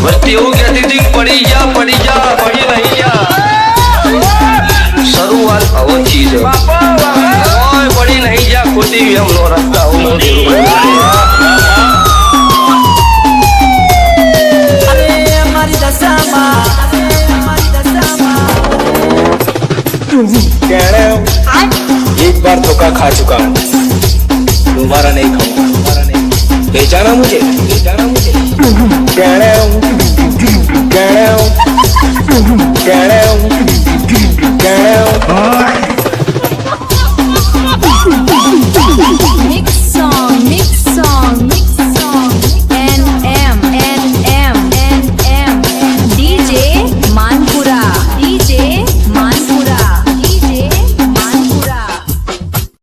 વસ્તી એવું કહેતી હતી પડી જા પડી નહીં જા શરૂઆત અવચી છે કોઈ પડી નહીં જા ખોટી એમનો રસ્તા एक बार धोखा खा चुका हूँ, दोबारा नहीं खाऊंगा। पहचाना मुझे? कहना हूँ